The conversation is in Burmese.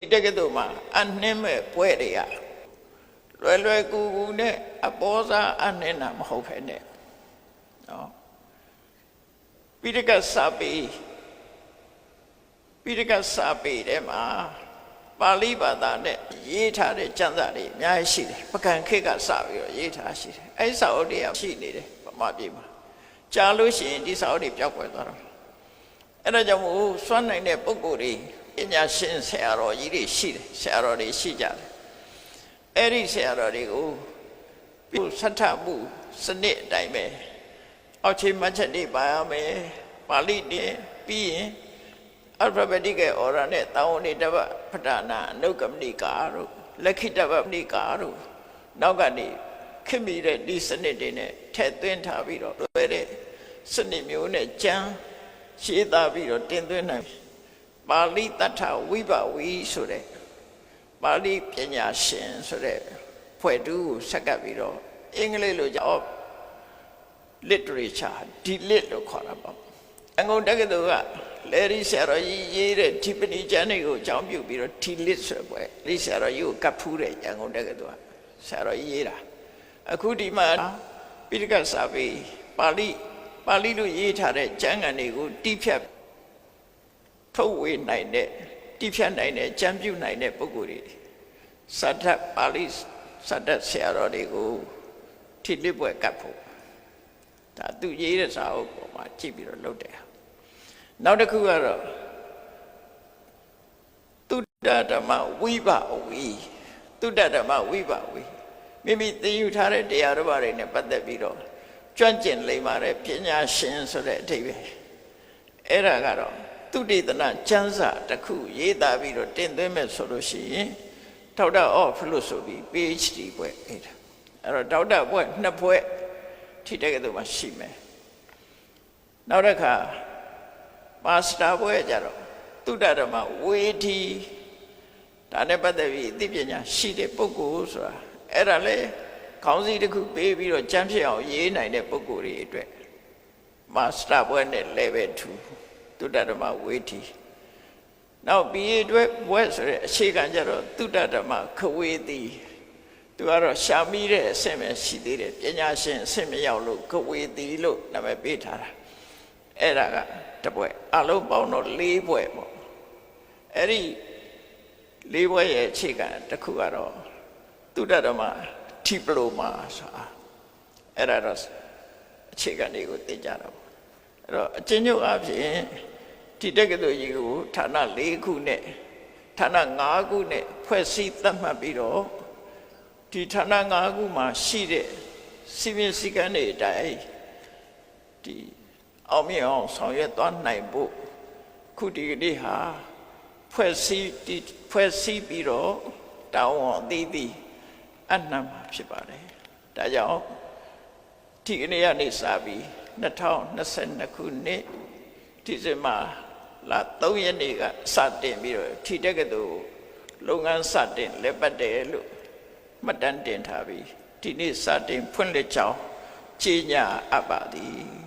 တကယ်တော့မှအနှင်းမဲ့ပွဲတွေကလွယ်ကူကူနဲ့အပေါ်စားအနှင်းတာမဟုတ်ဖ ೇನೆ နော်ပိဋကစာပေထဲမှာပါဠိဘာသာနဲ့ရေးထားတဲ့ကျမ်းစာတွေအများကြီးရှိတယ်ပကံခေတ်ကစပြီးတော့ရေးထားရှိတယ်အဲ့စာအုပ်တွေကရှိနေတယ်ဗမာပြည်မှာကြားလို့ရှိရင်ဒီစာအုပ်တွေပျောက်ကွယ်သွားတော့အဲ့ဒါကြောင့်မို့စွမ်းနိုင်တဲ့ပုဂ္ဂိုလ်တွေပညာရှင်ဆရာတော်ကြီးတွေရှိတယ်ဆရာတော်တွေရှိကြတယ်အဲ့ဒီဆရာတော်တွေကိုဆက်ထမှုစနစ်အတိုင်းပဲအောက်ခြေမှတ်ချက်တွေပါရမယ်ပါဠိတွေပြီးရင်alphabetic order နဲ့တောင်းနေတပတ်ပဋ္ဌာနာအနုကမဏိကာတို့လက်ခိတပမဏိကာတို့နောက်ကနေခင်မိတဲ့ဒီစနစ်တွေနဲ့ထည့်သွင်းထားပြီးတော့လွယ်တဲ့စနစ်မျိုးနဲ့ကျမ်းရှင်းသားပြီးတော့တင်သွင်းနိုင်ပါဠိတထဝိဘဝီဆိုတဲ့ပါဠိပညာရှင်ဆိုတဲ့ဖွဲ့တူကိုဆက်ကပ်ပြီးတော့အင်္ဂလိပ်လိုကြောင့် literature ဒီlitလို့ခေါ်တာပေါ့အငုံတက္ကသိုလ်ကလေရီဆရာတော်ကြီးရေးတဲ့ဒီပဏိကျမ်းတွေကိုအကြောင်းပြုပြီးတော့ဒီlitဆိုပွဲလေဆရာတော်ကြီးကိုကပ်ဖူးတဲ့အငုံတက္ကသိုလ်ကဆရာတော်ကြီးရေးတာအခုဒီမှာပိဋကစာပေပါဠိလိုရေးထားတဲ့ကျမ်းဂန်တွေကိုတိဖြတ်ထုတ်ဝေနိုင်တဲ့တိဖြတ်နိုင်တဲ့ကျမ်းပြုနိုင်တဲ့ပုဂ္ဂိုလ်တွေစတ္ထပါဠိစတ္ထဆရာတော်တွေကိုထိလစ်ပွဲကပ်ဖို့ဒါသူရေးတဲ့စာအုပ်ပေါ်မှာကြည့်ပြီးတော့လုပ်တယ်နောက်တစ်ခုကတော့သုတ္တဓမ္မဝိဘဝီသုတ္တဓမ္မဝိဘဝီမိမိသိယူထားတဲ့တရားတော်ဘာတွေနဲ့ပတ်သက်ပြီးတော့ကျွမ်းကျင်လိမ္မာတဲ့ပညာရှင်ဆိုတဲ့အဓိပ္ပာယ်အဲ့ဒါကတော့သုတေသနကျမ်းစာတစ်ခုရေးသားပြီးတော့တင်သွင်းမဲ့ဆိုလို့ရှိရင်ဒေါက်တာအော့ဖလို့ဆိုပြီး PhD ဘွဲ့အဲ့ဒါအဲ့တော့ဒေါက်တာဘွဲ့နှစ်ဘွဲ့ထိတဲ့ကတူမှရှိမယ်နောက်တစ်ခါမာစတာဘွဲ့ကြတော့သုတ္တဓမ္မဝေဒီဒါနဲ့ပတ်သက်ပြီးအသိပညာရှိတဲ့ပုဂ္ဂိုလ်ဆိုတာအဲ့ဒါလေခေါင်းစည်းတစ်ခုပေးပြီးတော့ကျမ်းဖြစ်အောင်ရေးနိုင်တဲ့ပုဂ္ဂိုလ်တွေအတွက်မာစတာဘွဲ့နဲ့ level 2သုတ္တဓမ္မဝေဒီနောက် BA အတွက်ဘွဲ့ဆိုတဲ့အခြေခံကြတော့သုတ္တဓမ္မခဝေတိသူကတော့ရှာမိတဲ့အဆင့်ပဲရှိသေးတယ်ပညာရှင်အဆင့်မရောက်လို့ခဝေတိလို့နာမည်ပေးထားတာအဲ့ဒါကတပွဲအလုံးပေါင်းတော့၄ပွဲပေါ့အဲ့ဒီ၄ပွဲရဲ့အခြေခံတစ်ခုကတော့သုတ္တဓမ္မဒီပလိုမာဆိုတာအဲ့ဒါတော့အခြေခံတွေကိုသိကြတာပေါ့အဲ့တော့အချင်းချုပ်အဖြစ်ဒီတက္ကသိုလ်ကြီးကိုဌာန၄ခုနဲ့ဌာန၅ခုနဲ့ဖွဲ့စည်းသတ်မှတ်ပြီးတော့ဒီဌာန၅ခုမှာရှိတဲ့စီမင်းစည်းကမ်းတွေအတိုင်းဒီအောင်မြင်အောင်ဆောင်ရွက်သွားနိုင်ဖို့ခုဒီကနေ့ဟာဖွဲ့စည်းပြီးတော့တောင်းဝန်အသီးသီးအနှံ့မှာဖြစ်ပါတယ်ဒါကြောင့်ဒီကနေ့ကနေစပြီး2022ခုနှစ်ဒီဇင်ဘာလ3ရက်နေ့ကစတင်ပြီးတော့ထိတက်ကတူလုပ်ငန်းစတင်လက်ပတ်တယ်လို့မှတ်တမ်းတင်ထားပြီးဒီနေ့စတင်ဖွင့်လှစ်ကြောင်းကြေညာအပ်ပါသည်